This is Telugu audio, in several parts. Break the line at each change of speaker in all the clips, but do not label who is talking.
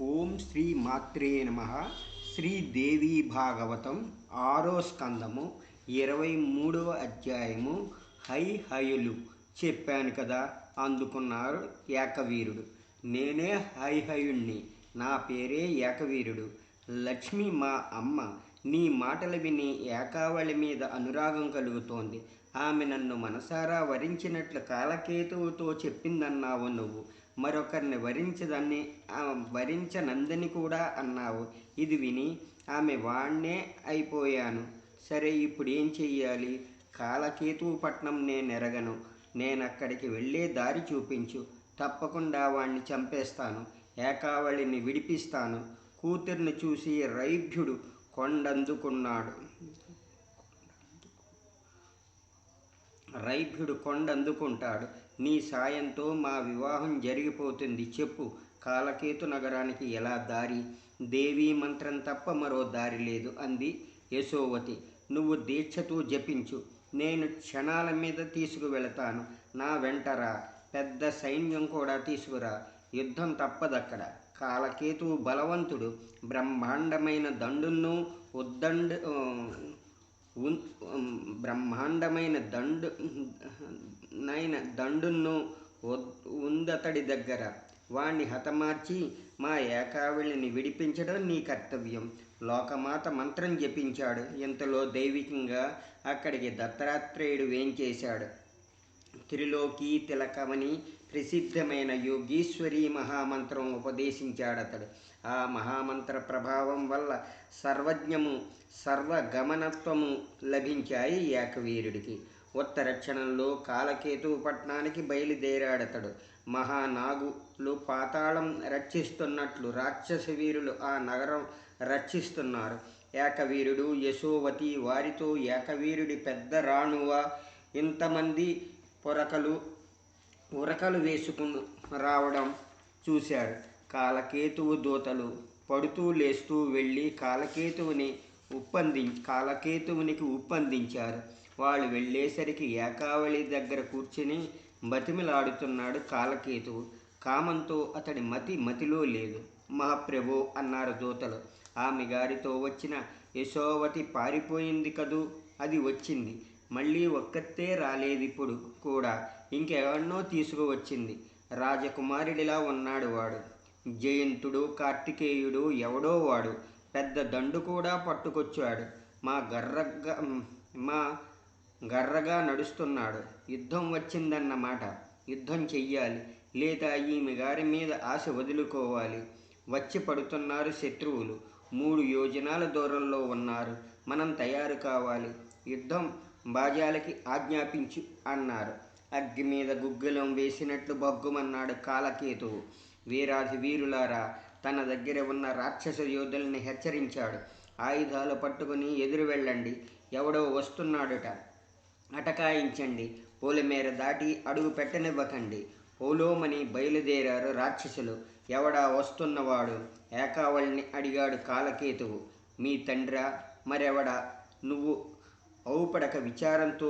ఓం శ్రీ మాత్రే నమ. శ్రీదేవి భాగవతం 6వ స్కందము 23వ అధ్యాయము. హైహయులు. చెప్పాను కదా అందుకున్నారు ఏకవీరుడు. నేనే హైహయుణ్ణి, నా పేరే ఏకవీరుడు. లక్ష్మి మా అమ్మ. నీ మాటలు విని ఏకావళి మీద అనురాగం కలుగుతోంది. ఆమె నన్ను మనసారా వరించినట్లు కాలకేతువుతో చెప్పిందన్నావు నువ్వు. మరొకరిని వరించనందని కూడా అన్నావు. ఇది విని ఆమె వాణ్ణే అయిపోయాను. సరే, ఇప్పుడు ఏం చెయ్యాలి? కాలకేతువు పట్నం నేనెరగను. నేనక్కడికి వెళ్ళే దారి చూపించు. తప్పకుండా వాణ్ణి చంపేస్తాను. ఏకావళిని విడిపిస్తాను. కూతుర్ని చూసి రైభ్యుడు కొండందుకుంటాడు. నీ సాయంతో మా వివాహం జరిగిపోతుంది. చెప్పు, కాలకేతు నగరానికి ఎలా దారి? దేవీ మంత్రం తప్ప మరో దారి లేదు అంది యశోవతి. నువ్వు దీక్షతో జపించు. నేను క్షణాల మీద తీసుకువెళతాను. నా వెంటరా. పెద్ద సైన్యం కూడా తీసుకురా. యుద్ధం తప్పదక్కడ. కాలకేతువు బలవంతుడు. బ్రహ్మాండమైన దండును ఉందతడి దగ్గర. వాణ్ణి హతమార్చి మా ఏకావళిని విడిపించడం నీ కర్తవ్యం. లోకమాత మంత్రం జపించాడు. ఇంతలో దైవికంగా అక్కడికి దత్తాత్రేయుడు వేంచేశాడు. త్రిలోకీ తిలకమని ప్రసిద్ధమైన యోగీశ్వరి మహామంత్రం ఉపదేశించాడతడు. ఆ మహామంత్ర ప్రభావం వల్ల సర్వజ్ఞము, సర్వగమనత్వము లభించాయి ఏకవీరుడికి. ఉత్తర క్షణంలో కాలకేతువు పట్టణానికి బయలుదేరాడతడు. మహానాగులు పాతాళం రక్షిస్తున్నట్లు రాక్షస వీరులు ఆ నగరం రక్షిస్తున్నారు. ఏకవీరుడు, యశోవతి వారితో ఏకవీరుడి పెద్ద రాణువ ఇంతమంది ఉరకలు వేసుకుని రావడం చూశారు. కాలకేతువు దూతలు పడుతూ లేస్తూ వెళ్ళి కాలకేతువునికి ఉప్పందించారు. వాళ్ళు వెళ్ళేసరికి ఏకావళి దగ్గర కూర్చుని బతిమిలాడుతున్నాడు కాలకేతువు. కామంతో అతడి మతిలో లేదు. మహాప్రభో అన్నారు దూతలు. ఆమె గారితో వచ్చిన యశోవతి పారిపోయింది కదూ. అది వచ్చింది. మళ్ళీ ఒక్కతే రాలేదిప్పుడు కూడా. ఇంకెవరినో తీసుకువచ్చింది. రాజకుమారుడిలా ఉన్నాడు వాడు. జయంతుడు, కార్తికేయుడు ఎవడో వాడు. పెద్ద దండు కూడా పట్టుకొచ్చాడు. మా గర్రగా నడుస్తున్నాడు. యుద్ధం వచ్చిందన్నమాట. యుద్ధం చెయ్యాలి. లేదా ఈమె గారి మీద ఆశ వదులుకోవాలి. వచ్చి పడుతున్నారు శత్రువులు. 3 యోజనాల దూరంలో ఉన్నారు. మనం తయారు కావాలి. యుద్ధం బాజాలకి ఆజ్ఞాపించు అన్నారు. అగ్గి మీద గుగ్గిలం వేసినట్లు బగ్గుమన్నాడు కాలకేతువు. వీరాధి వీరులారా, తన దగ్గర ఉన్న రాక్షస యోధుల్ని హెచ్చరించాడు. ఆయుధాలు పట్టుకుని ఎదురు వెళ్ళండి. ఎవడో వస్తున్నాడుట. అటకాయించండి. పొలిమేర దాటి అడుగు పెట్టనివ్వకండి. పోలోమని బయలుదేరారు రాక్షసులు. ఎవడా వస్తున్నవాడు? ఏకావళిని అడిగాడు కాలకేతువు. మీ తండ్రా? మరెవడా? నువ్వు ఔపడక విచారంతో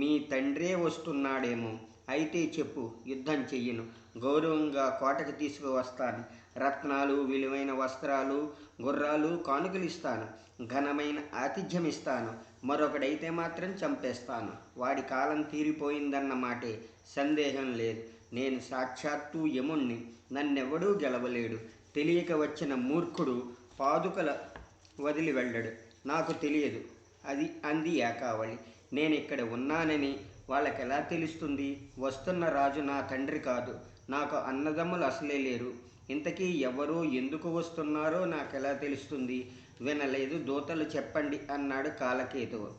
మీ తండ్రే వస్తున్నాడేమో. అయితే చెప్పు, యుద్ధం చెయ్యను. గౌరవంగా కోటకు తీసుకువస్తాను. రత్నాలు, విలువైన వస్త్రాలు, గుర్రాలు కానుకలిస్తాను. ఘనమైన ఆతిథ్యమిస్తాను. మరొకడైతే మాత్రం చంపేస్తాను. వాడి కాలం తీరిపోయిందన్నమాటే. సందేహం లేదు. నేను సాక్షాత్తు యముణ్ణి. నన్నెవడూ గెలవలేడు. తెలియక వచ్చిన మూర్ఖుడు పాదుకల వదిలి వెళ్ళడు. నాకు తెలియదు అంది ఏకావళి. నేనిక్కడ ఉన్నానని వాళ్ళకెలా తెలుస్తుంది? వస్తున్న రాజు నా తండ్రి కాదు. నాకు అన్నదమ్ములు అసలే లేరు. ఇంతకీ ఎవరో ఎందుకు వస్తున్నారో నాకెలా తెలుస్తుంది? వినలేదు. దూతలు చెప్పండి అన్నాడు కాలకేతువు.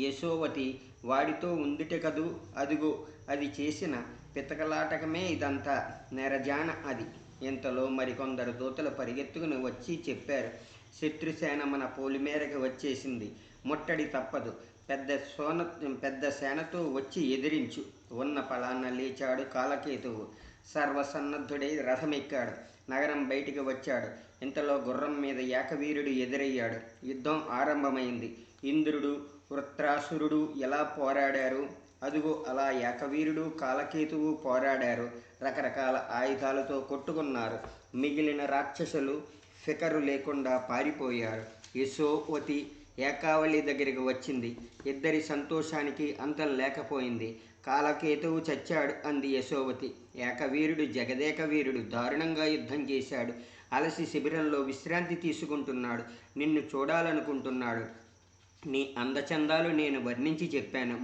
యశోవతి వాడితో ఉందిట కదూ. అదిగో అది చేసిన పితకలాటకమే ఇదంతా. నెరజాన అది. ఇంతలో మరికొందరు దూతలు పరిగెత్తుకుని వచ్చి చెప్పారు. శత్రుసేన మన పోలిమేరకు వచ్చేసింది. ముట్టడి తప్పదు. పెద్ద సేనతో వచ్చి ఎదిరించు. ఉన్న పలాన లేచాడు కాలకేతువు. సర్వసన్నద్ధుడై రథమెక్కాడు. నగరం బయటికి వచ్చాడు. ఇంతలో గుర్రం మీద ఏకవీరుడు ఎదురయ్యాడు. యుద్ధం ఆరంభమైంది. ఇంద్రుడు, వృత్రాసురుడు ఎలా పోరాడారు? అదుగో అలా ఏకవీరుడు కాలకేతువు పోరాడారు. రకరకాల ఆయుధాలతో కొట్టుకున్నారు. మిగిలిన రాక్షసులు ఫికరు లేకుండా పారిపోయారు. యశోవతి ఏకావళి దగ్గరికి వచ్చింది. ఇద్దరి సంతోషానికి అంతం లేకపోయింది. కాలకేతువు చచ్చాడు అంది యశోవతి. ఏకవీరుడు జగదేక వీరుడు దారుణంగా యుద్ధం చేశాడు. అలసి శిబిరంలో విశ్రాంతి తీసుకుంటున్నాడు. నిన్ను చూడాలనుకుంటున్నాడు. నీ అందచందాలు నేను వర్ణించి చెప్పాను.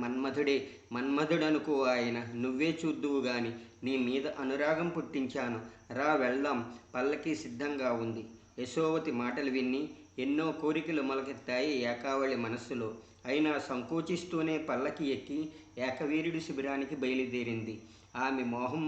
మన్మధుడనుకో ఆయన. నువ్వే చూద్దువు గాని నీ మీద అనురాగం పుట్టించాను. రా వెళ్దాం, పల్లకి సిద్ధంగా ఉంది. యశోవతి మాటలు విని ఎన్నో కోరికలు మొలకెత్తాయి ఏకావళి మనస్సులో. అయినా సంకోచిస్తూనే పల్లకి ఎక్కి ఏకవీరుడి శిబిరానికి బయలుదేరింది. ఆమె మొహం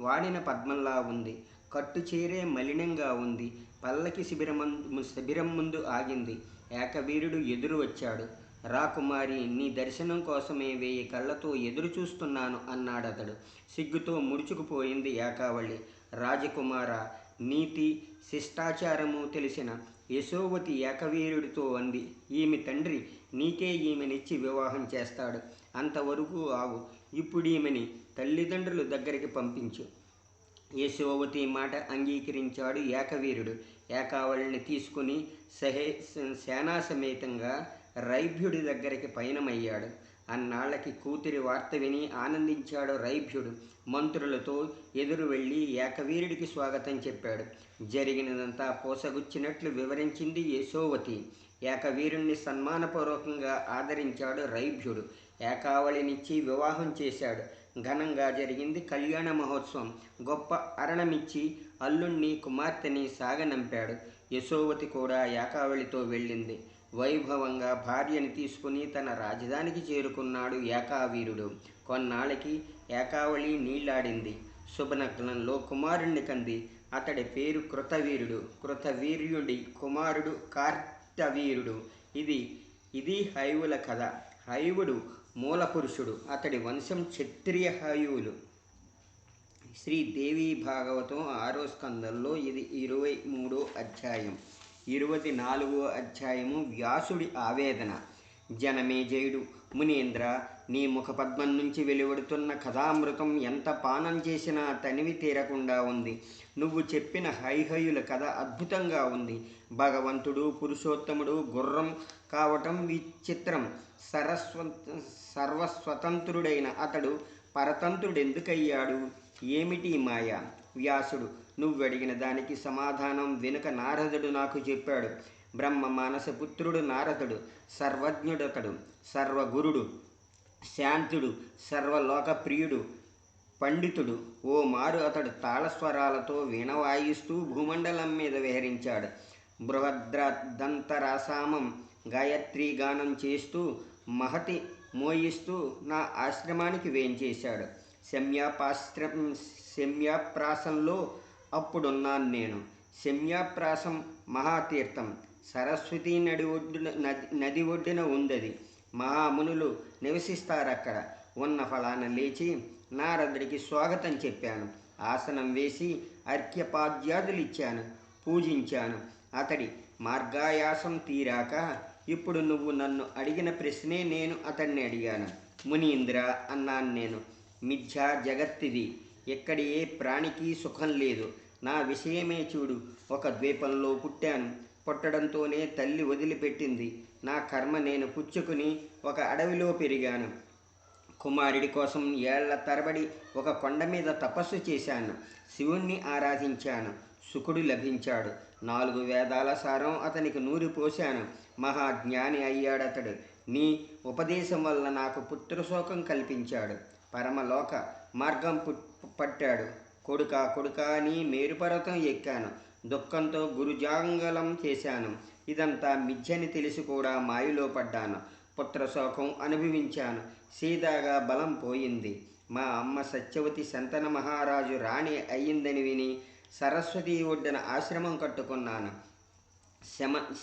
వాడిన పద్మంలా ఉంది. కట్టుచీరే మలినంగా ఉంది. పల్లకి శిబిరం ముందు ఆగింది. ఏకవీరుడు ఎదురు వచ్చాడు. రా కుమారి, నీ దర్శనం కోసమే 1000 కళ్ళతో ఎదురు చూస్తున్నాను అన్నాడతడు. సిగ్గుతో ముడుచుకుపోయింది ఏకావళి. రాజకుమార, నీతి శిష్టాచారము తెలిసిన యశోవతి ఏకవీరుడితో అంది. ఈమె తండ్రి నీకే ఈమెనిచ్చి వివాహం చేస్తాడు. అంతవరకు ఆగు. ఇప్పుడు ఈమెని తల్లిదండ్రుల దగ్గరికి పంపించు. యశోవతి మాట అంగీకరించాడు ఏకవీరుడు. ఏకావళిని తీసుకుని సేనాసమేతంగా రైభ్యుడి దగ్గరికి పయనమయ్యాడు. అన్నాళ్ళకి కూతురి వార్త విని ఆనందించాడు రైభ్యుడు. మంత్రులతో ఎదురు వెళ్ళి ఏకవీరుడికి స్వాగతం చెప్పాడు. జరిగినదంతా పోసగుచ్చినట్లు వివరించింది యశోవతి. ఏకవీరుణ్ణి సన్మానపూర్వకంగా ఆదరించాడు రైభ్యుడు. ఏకావళినిచ్చి వివాహం చేశాడు. ఘనంగా జరిగింది కళ్యాణ మహోత్సవం. గొప్ప అరణమిచ్చి అల్లుణ్ణి కుమార్తెని సాగనంపాడు. యశోవతి కూడా ఏకావళితో వెళ్ళింది. వైభవంగా భార్యని తీసుకుని తన రాజధానికి చేరుకున్నాడు ఏకావీరుడు. కొన్నాళ్ళకి ఏకావళి నీళ్లాడింది. శుభనగ్నంలో కుమారుణ్ణి కంది. అతడి పేరు కృతవీరుడు. కృతవీర్యుడి కుమారుడు కార్తవీరుడు. ఇది హైవుల కథ. హైవుడు మూలపురుషుడు. అతడి వంశం క్షత్రియ హైవులు. శ్రీదేవి భాగవతం 6వ స్కందంలో ఇది 23వ అధ్యాయం. 24వ అధ్యాయము వ్యాసుడి ఆవేదన. జనమేజయుడు, మునీంద్ర, నీ ముఖపద్మం నుంచి వెలువడుతున్న కథామృతం ఎంత పానం చేసినా తనివి తీరకుండా ఉంది. నువ్వు చెప్పిన హైహయుల కథ అద్భుతంగా ఉంది. భగవంతుడు పురుషోత్తముడు గుర్రం కావటం విచిత్రం. సర్వస్వతంత్రుడైన అతడు పరతంత్రుడెందుకయ్యాడు? ఏమిటి మాయ? వ్యాసుడు, నువ్వడిగిన దానికి సమాధానం వెనుక నారదుడు నాకు చెప్పాడు. బ్రహ్మ మానసపుత్రుడు నారదుడు. సర్వజ్ఞుడతడు, సర్వగురుడు, శాంతుడు, సర్వలోకప్రియుడు, పండితుడు. ఓ మారు అతడు తాళస్వరాలతో వీణ వాయిస్తూ భూమండలం మీద విహరించాడు. బృహద్రంతరాసామం గాయత్రీ గానం చేస్తూ మహతి మోయిస్తూ నా ఆశ్రమానికి వేంచేశాడు. శమ్యాప్రాసంలో అప్పుడున్నాను నేను. శమ్యాప్రాసం మహాతీర్థం. సరస్వతీ నది ఒడ్డున ఉందది. మహామునులు నివసిస్తారక్కడ. ఉన్న ఫలాన లేచి నారదుడికి స్వాగతం చెప్పాను. ఆసనం వేసి అర్ఘ్యపాద్యాదులిచ్చాను, పూజించాను. అతడి మార్గాయాసం తీరాక ఇప్పుడు నువ్వు నన్ను అడిగిన ప్రశ్నే నేను అతన్ని అడిగాను. మునీంద్ర అన్నాను నేను, మిథ్యా జగత్తిది. ఎక్కడి ఏ ప్రాణికి సుఖం లేదు. నా విషయమే చూడు. ఒక ద్వీపంలో పుట్టాను. పుట్టడంతోనే తల్లి వదిలిపెట్టింది. నా కర్మ నేను పుచ్చుకుని ఒక అడవిలో పెరిగాను. కుమారుడి కోసం ఏళ్ల తరబడి ఒక కొండ మీద తపస్సు చేశాను. శివుణ్ణి ఆరాధించాను. శుకుడు లభించాడు. 4 వేదాల సారం అతనికి నూరిపోశాను. మహాజ్ఞాని అయ్యాడతడు. నీ ఉపదేశం వల్ల నాకు పుత్రశోకం కల్పించాడు. పరమలోక మార్గం పట్టాడు. కొడుకా అని మేరుపర్వతం ఎక్కాను. దుఃఖంతో గురుజాంగలం చేశాను. ఇదంతా మిథ్యని తెలిసి కూడా మాయలో పడ్డాను. పుత్రశోకం అనుభవించాను. సీదాగా బలం పోయింది. మా అమ్మ సత్యవతి శంతన మహారాజు రాణి అయ్యిందని విని సరస్వతి ఒడ్డున ఆశ్రమం కట్టుకున్నాను.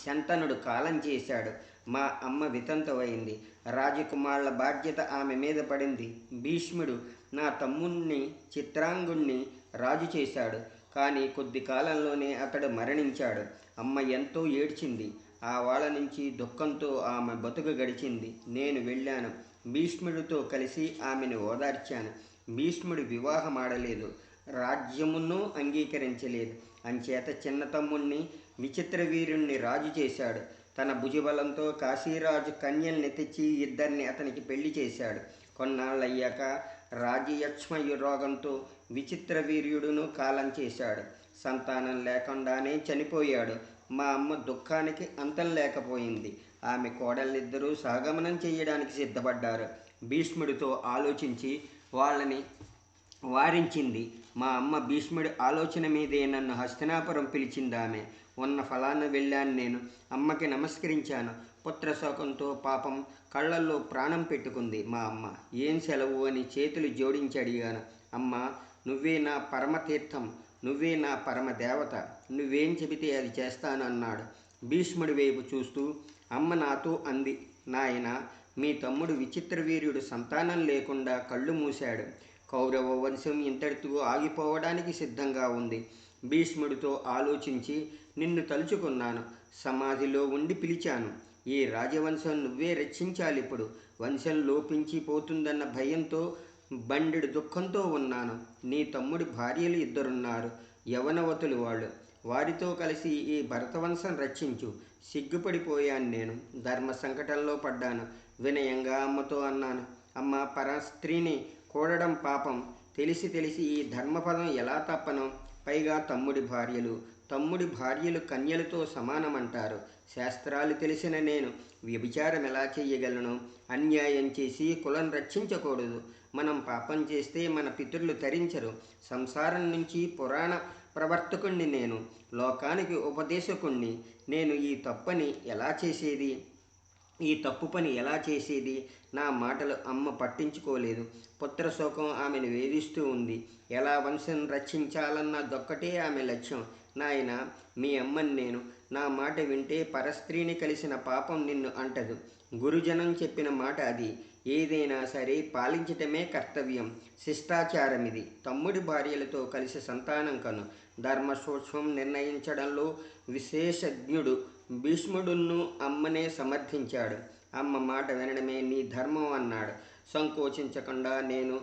శంతనుడు కాలం చేశాడు. మా అమ్మ వితంతవైంది. రాజకుమారుల బాధ్యత ఆమె మీద పడింది. భీష్ముడు నా తమ్ముణ్ణి చిత్రాంగుణ్ణి రాజు చేశాడు. కానీ కొద్ది కాలంలోనే అతడు మరణించాడు. అమ్మ ఎంతో ఏడ్చింది. ఆ వాళ్ళ నుంచి దుఃఖంతో ఆమె బతుకు గడిచింది. నేను వెళ్ళాను. భీష్ముడితో కలిసి ఆమెను ఓదార్చాను. భీష్ముడు వివాహమాడలేదు, రాజ్యమును అంగీకరించలేదు. అంచేత చిన్న తమ్ముణ్ణి విచిత్ర వీరుణ్ణి రాజు చేశాడు. తన భుజబలంతో కాశీరాజు కన్యల్ని తెచ్చి ఇద్దరిని అతనికి పెళ్లి చేశాడు. కొన్నాళ్ళయ్యాక రాజయక్ష్మయు రోగంతో విచిత్ర వీర్యుడును కాలం చేశాడు. సంతానం లేకుండానే చనిపోయాడు. మా అమ్మ దుఃఖానికి అంతం లేకపోయింది. ఆమె కోడళ్ళిద్దరూ సహగమనం చేయడానికి సిద్ధపడ్డారు. భీష్ముడితో ఆలోచించి వాళ్ళని వారించింది. మా అమ్మ భీష్ముడి ఆలోచన మీదే నన్ను హస్తినాపురం పిలిచిందామె. ఉన్న ఫలాన వెళ్ళాను. నేను అమ్మకి నమస్కరించాను. పుత్రశోకంతో పాపం కళ్ళల్లో ప్రాణం పెట్టుకుంది మా అమ్మ. ఏం సెలవు అని చేతులు జోడించి అడిగాను. అమ్మ, నువ్వే నా పరమతీర్థం, నువ్వే నా పరమదేవత, నువ్వేం చెబితే అది చేస్తాను అన్నాడు. భీష్ముడి వైపు చూస్తూ అమ్మ నాతో అంది, నాయన, మీ తమ్ముడు విచిత్ర వీర్యుడు సంతానం లేకుండా కళ్ళు మూశాడు. కౌరవ వంశం ఇంతటితో ఆగిపోవడానికి సిద్ధంగా ఉంది. భీష్ముడితో ఆలోచించి నిన్ను తలుచుకున్నాను. సమాధిలో ఉండి పిలిచాను. ఈ రాజవంశం నువ్వే రక్షించాలిప్పుడు. వంశం లోపించిపోతుందన్న భయంతో బండెడు దుఃఖంతో ఉన్నాను. నీ తమ్ముడి భార్యలు ఇద్దరున్నారు, యవనవతులు వాళ్ళు. వారితో కలిసి ఈ భరతవంశం రక్షించు. సిగ్గుపడిపోయాను. నేను ధర్మ సంకటంలో పడ్డాను. వినయంగా అమ్మతో అన్నాను, అమ్మ, పరస్త్రీని కూడడం పాపం. తెలిసి ఈ ధర్మపదం ఎలా తప్పను? పైగా తమ్ముడి భార్యలు కన్యలతో సమానమంటారు. శాస్త్రాలు తెలిసిన నేను వ్యభిచారం ఎలా చెయ్యగలను? అన్యాయం చేసి కులం రక్షించకూడదు. మనం పాపం చేస్తే మన పితరులు తరించరు. సంసారం నుంచి పురాణ ప్రవర్తకుణ్ణి నేను, లోకానికి ఉపదేశకుణ్ణి. నేను ఈ తప్పు పని ఎలా చేసేది? నా మాటలు అమ్మ పట్టించుకోలేదు. పుత్రశోకం ఆమెను వేధిస్తూ ఉంది. ఎలా వంశం రక్షించాలన్నదొక్కటే ఆమె లక్ష్యం. నాయన, మీ అమ్మని నేను. నా మాట వింటే పరస్త్రీని కలిసిన పాపం నిన్ను అంటదు. గురుజనం చెప్పిన మాట అది. ఏదైనా సరే పాలించటమే కర్తవ్యం, శిష్టాచారమిది. తమ్ముడి భార్యలతో కలిసి సంతానం కను. ధర్మ సూక్ష్మం నిర్ణయించడంలో విశేషజ్ఞుడు భీష్ముడును అమ్మనే సమర్థించాడు. అమ్మ మాట వినడమే నీ ధర్మం అన్నాడు. సంకోచించకుండా నేను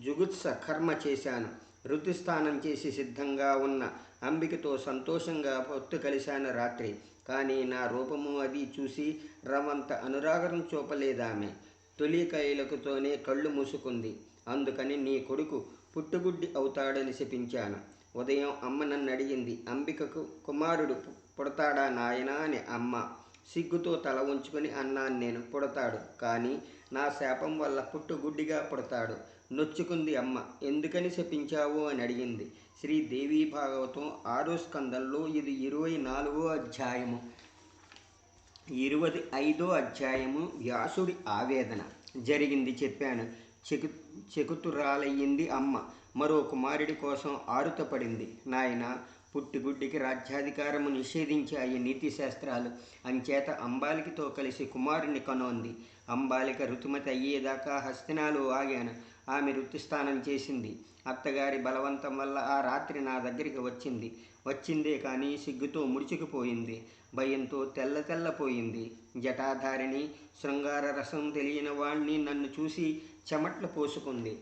జుగుత్స కర్మ చేశాను. ఋతుస్నానం చేసి సిద్ధంగా ఉన్న అంబికతో సంతోషంగా పొత్తు కలిశాను రాత్రి. కానీ నా రూపము అది చూసి రవంత అనురాగం చూపలేదామె. తొలి కైలకుతోనే కళ్ళు మూసుకుంది. అందుకని నీ కొడుకు పుట్టుగుడ్డి అవుతాడని శపించాను. ఉదయం అమ్మ నన్ను అడిగింది, అంబికకు కుమారుడు పుడతాడా నాయనా అని. అమ్మ సిగ్గుతో తల ఉంచుకొని అన్నాను నేను, పుడతాడు, కానీ నా శాపం వల్ల పుట్టుగుడ్డిగా పుడతాడు. నొచ్చుకుంది అమ్మ. ఎందుకని శపించావు అని అడిగింది. శ్రీదేవి భాగవతం 6వ స్కందంలో ఇది 24వ అధ్యాయము. 25వ అధ్యాయము వ్యాసుడి ఆవేదన. జరిగింది చెప్పాను. చెకుతురాలయ్యింది అమ్మ. మరో కుమారుడి కోసం ఆరుతపడింది. నాయన, పుట్టుగుడ్డికి రాజ్యాధికారము నిషేధించాయి నీతి శాస్త్రాలు. అంచేత అంబాలికతో కలిసి కుమారుని కనోంది. అంబాలిక ఋతుమతి అయ్యేదాకా హస్తినాలు ఆగాను. ఆమె ఋతుస్నానం చేసింది. అత్తగారి బలవంతం వల్ల ఆ రాత్రి నా దగ్గరికి వచ్చిందే కానీ సిగ్గుతో ముడుచుకుపోయింది. భయంతో తెల్లపోయింది. జటాధారిణి, శృంగార రసం తెలియని వాణ్ణి నన్ను చూసి చెమట్లు పోసుకుంది.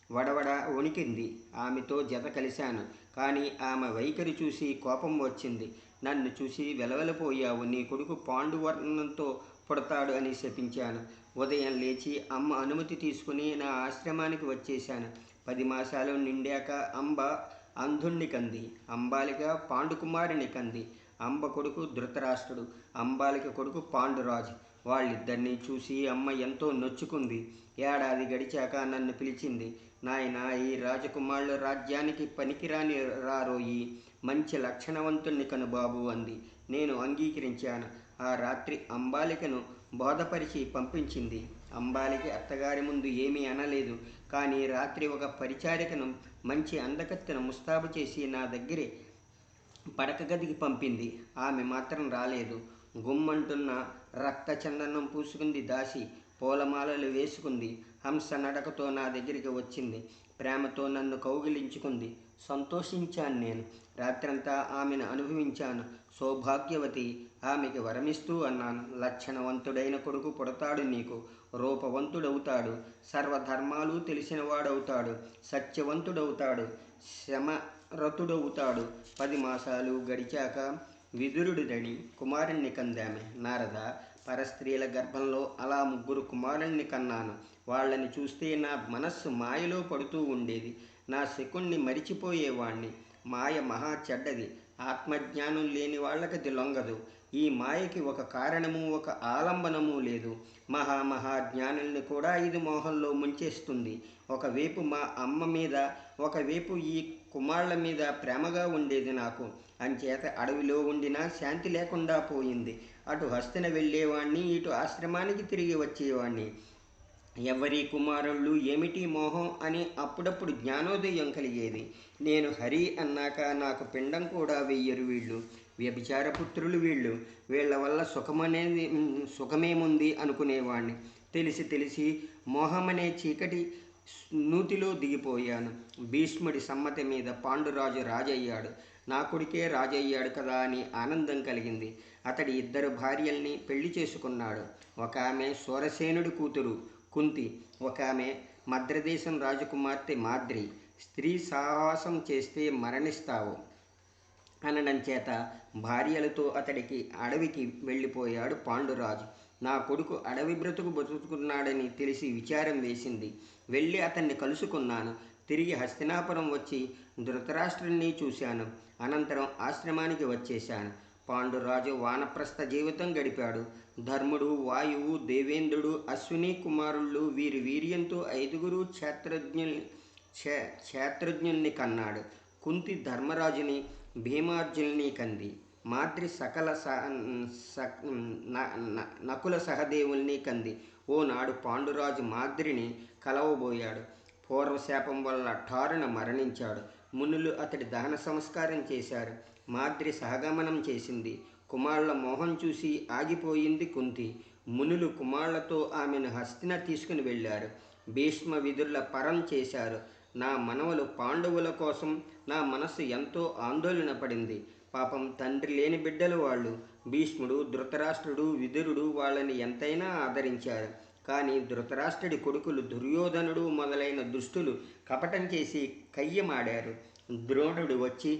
వడవడ వణికింది. ఆమెతో జత కలిశాను. కానీ ఆమె వైఖరి చూసి కోపం వచ్చింది. నన్ను చూసి వెలవెలపోయావు, నీ కొడుకు పాండువర్ణంతో పుడతాడు అని శపించాను. ఉదయం లేచి అమ్మ అనుమతి తీసుకుని నా ఆశ్రమానికి వచ్చేశాను. 10 మాసాలు నిండాక అంబ అంధుణ్ణి కంది. అంబాలిక పాండుకుమారిని కంది. అంబ కొడుకు ధృతరాష్ట్రుడు, అంబాలిక కొడుకు పాండురాజు. వాళ్ళిద్దరినీ చూసి అమ్మ ఎంతో నొచ్చుకుంది. ఏడాది గడిచాక నన్ను పిలిచింది. నాయన, ఈ రాజకుమారులు రాజ్యానికి పనికిరాని రారోయి, మంచి లక్షణవంతుణ్ణి కను బాబు అంది. నేను అంగీకరించాను. ఆ రాత్రి అంబాలికను బోధపరిచి పంపించింది. అంబాలిక అత్తగారి ముందు ఏమీ అనలేదు. కానీ రాత్రి ఒక పరిచారికను, మంచి అందకత్తెను ముస్తాబు చేసి నా దగ్గరే పడక గదికి పంపింది. ఆమె మాత్రం రాలేదు. గుమ్మంటున్న రక్త చందనం పూసుకుంది దాసి. పూలమాలలు వేసుకుంది. హంస నడకతో నా దగ్గరికి వచ్చింది. ప్రేమతో నన్ను కౌగిలించుకుంది. సంతోషించాను నేను. రాత్రంతా ఆమెను అనుభవించాను. సౌభాగ్యవతి ఆమెకి వరమిస్తూ అన్నాను. లక్షణవంతుడైన కొడుకు పుడతాడు నీకు. రూపవంతుడవుతాడు. సర్వధర్మాలు తెలిసినవాడవుతాడు. సత్యవంతుడవుతాడు. శమరతుడవుతాడు. 10 మాసాలు గడిచాక విదురుడిని కుమారుణ్ణి కందామె. నారద, పరస్త్రీల గర్భంలో అలా 3 కుమారుల్ని కన్నాను. వాళ్ళని చూస్తే నా మనస్సు మాయలో పడుతూ ఉండేది. నా శకుణ్ణి మరిచిపోయేవాణ్ణి. మాయ మహా చెడ్డది. ఆత్మజ్ఞానం లేని వాళ్ళకది లొంగదు. ఈ మాయకి ఒక కారణము, ఒక ఆలంబనము లేదు. మహాజ్ఞానుల్ని కూడా ఇది మోహంలో ముంచేస్తుంది. ఒకవైపు మా అమ్మ మీద, ఒకవైపు ఈ కుమారుల మీద ప్రేమగా ఉండేది నాకు. అంచేత అడవిలో ఉండినా శాంతి లేకుండా పోయింది. అటు హస్తిన వెళ్ళేవాణ్ణి, ఇటు ఆశ్రమానికి తిరిగి వచ్చేవాణ్ణి. ఎవరి కుమారుళ్ళు, ఏమిటి మోహం అని అప్పుడప్పుడు జ్ఞానోదయం కలిగేది. నేను హరి అన్నాక నాకు పిండం కూడా వెయ్యరు వీళ్ళు. వ్యభిచారపుత్రులు వీళ్ళు. వీళ్ళ వల్ల సుఖమేముంది అనుకునేవాణ్ణి. తెలిసి మోహమనే చీకటి నూతిలో దిగిపోయాను. భీష్ముడి సమ్మతి మీద పాండురాజు రాజయ్యాడు. నా కొడుకే రాజయ్యాడు కదా అని ఆనందం కలిగింది. అతడి 2 భార్యల్ని పెళ్లి చేసుకున్నాడు. ఒక ఆమె సూరసేనుడి కూతురు కుంతి, ఒక ఆమె మద్రదేశం రాజకుమార్తె మాద్రి. స్త్రీ సాహసం చేస్తే మరణిస్తావు అనడం చేత భార్యలతో అడవికి వెళ్ళిపోయాడు పాండురాజు. నా కొడుకు అడవి బ్రతుకుతున్నాడని తెలిసి విచారం వేసింది. వెళ్ళి అతన్ని కలుసుకున్నాను. తిరిగి హస్తినాపురం వచ్చి ధృతరాష్ట్రుణ్ణి చూశాను. అనంతరం ఆశ్రమానికి వచ్చేశాను. పాండురాజు వానప్రస్థ జీవితం గడిపాడు. ధర్ముడు, వాయువు, దేవేంద్రుడు, అశ్విని కుమారుళ్ళు వీరి వీర్యంతో 5 క్షేత్రజ్ఞుల్ని కన్నాడు. కుంతి ధర్మరాజుని, భీమార్జుల్ని కంది. మాద్రి నకుల సహదేవుల్ని కంది. ఓనాడు పాండురాజు మాద్రిని కలవబోయాడు. పూర్వశాపం వల్ల ఠారున మరణించాడు. మునులు అతడి దహన సంస్కారం చేశారు. మాద్రి సహగమనం చేసింది. కుమారుల మోహం చూసి ఆగిపోయింది కుంతి. మునులు కుమారులతో ఆమెను హస్తిన తీసుకుని వెళ్ళారు. భీష్మ విదురుల పరం చేశారు. నా మనవలు పాండవుల కోసం నా మనస్సు ఎంతో ఆందోళన పడింది. పాపం తండ్రి లేని బిడ్డలు వాళ్ళు. భీష్ముడు, ధృతరాష్ట్రుడు, విదురుడు వాళ్ళని ఎంతైనా ఆదరించారు. కానీ ధృతరాష్ట్రుడి కొడుకులు దుర్యోధనుడు మొదలైన దుష్టులు కపటం చేసి కయ్యమాడారు. ద్రోణుడు వచ్చి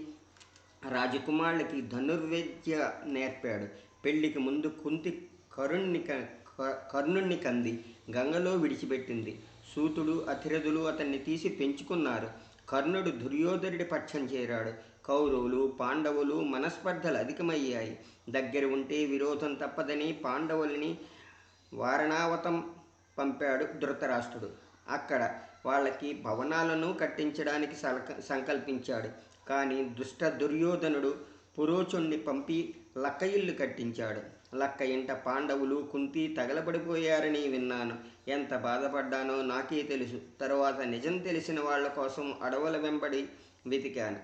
రాజకుమారులకి ధనుర్విద్య నేర్పాడు. పెళ్లికి ముందు కుంతి కర్ణుణ్ణి కంది గంగలో విడిచిపెట్టింది. సూతుడు, అతిరథులు అతన్ని తీసి పెంచుకున్నారు. కర్ణుడు దుర్యోధనుడి పక్షం చేరాడు. కౌరవులు, పాండవులు మనస్పర్ధలు అధికమయ్యాయి. దగ్గర ఉంటే విరోధం తప్పదని పాండవుల్ని వారణావతం పంపాడు ధృతరాష్ట్రుడు. అక్కడ వాళ్ళకి భవనాలను కట్టించడానికి సంకల్పించాడు. కానీ దుష్ట దుర్యోధనుడు పురోచుణ్ణి పంపి లక్క ఇల్లు కట్టించాడు. లక్క ఇంట పాండవులు, కుంతి తగలబడిపోయారని విన్నాను. ఎంత బాధపడ్డానో నాకే తెలుసు. తరువాత నిజం తెలిసిన వాళ్ళ కోసం అడవుల వెంబడి వెతికాను.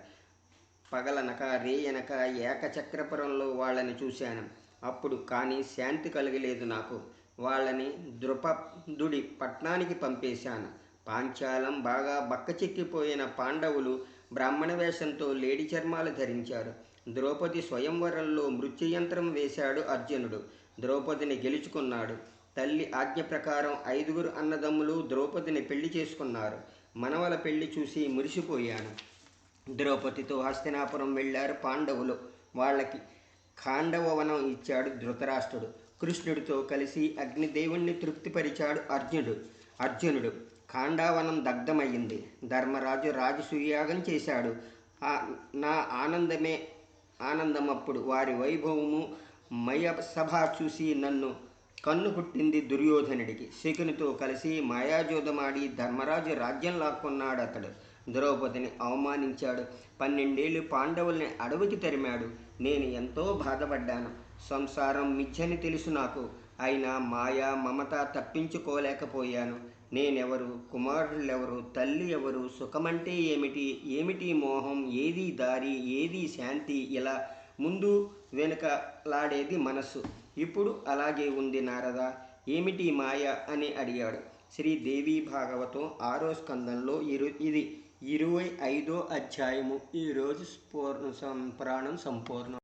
పగలనక రేయనక ఏకచక్రపురంలో వాళ్ళని చూశాను. అప్పుడు కానీ శాంతి కలగలేదు నాకు. వాళ్ళని ద్రుపదుడి పట్నానికి పంపేశాను. పాంచాలం బాగా బక్కచిక్కిపోయిన పాండవులు బ్రాహ్మణ వేషంతో లేడి చర్మాలు ధరించారు. ద్రౌపది స్వయంవరంలో మృత్యుయంత్రం వేశాడు అర్జునుడు. ద్రౌపదిని గెలుచుకున్నాడు. తల్లి ఆజ్ఞ ప్రకారం 5 అన్నదమ్ములు ద్రౌపదిని పెళ్లి చేసుకున్నారు. మనవల పెళ్లి చూసి మురిసిపోయాను. ద్రౌపదితో హస్తినాపురం వెళ్ళారు పాండవులు. వాళ్ళకి ఖాండవవనం ఇచ్చాడు ధృతరాష్ట్రుడు. కృష్ణుడితో కలిసి అగ్నిదేవుణ్ణి తృప్తిపరిచాడు అర్జునుడు. ఖాండావనం దగ్ధమయ్యింది. ధర్మరాజు రాజసూయాగం చేశాడు. నా ఆనందమప్పుడు వారి వైభవము మయసభ చూసి నన్ను కన్ను కుట్టింది దుర్యోధనుడికి. శకునితో కలిసి మాయాజోదమాడి ధర్మరాజు రాజ్యం లాక్కున్నాడు. అతడు ద్రౌపదిని అవమానించాడు. 12 ఏళ్ళు పాండవుల్ని అడవికి తరిమాడు. నేను ఎంతో బాధపడ్డాను. సంసారం మిథ్యని తెలుసు నాకు. అయినా మాయా మమత తప్పించుకోలేకపోయాను. నేనెవరు, కుమారులెవరు, తల్లి ఎవరు, సుఖమంటే ఏమిటి మోహం, ఏది దారి, ఏది శాంతి, ఇలా ముందు వెనుకలాడేది మనస్సు. ఇప్పుడు అలాగే ఉంది నారద. ఏమిటి మాయ అని అడిగాడు. శ్రీదేవి భాగవతం 6వ స్కందంలో ఇది 25వ అధ్యాయము. ఈరోజు పురాణం సంపూర్ణం.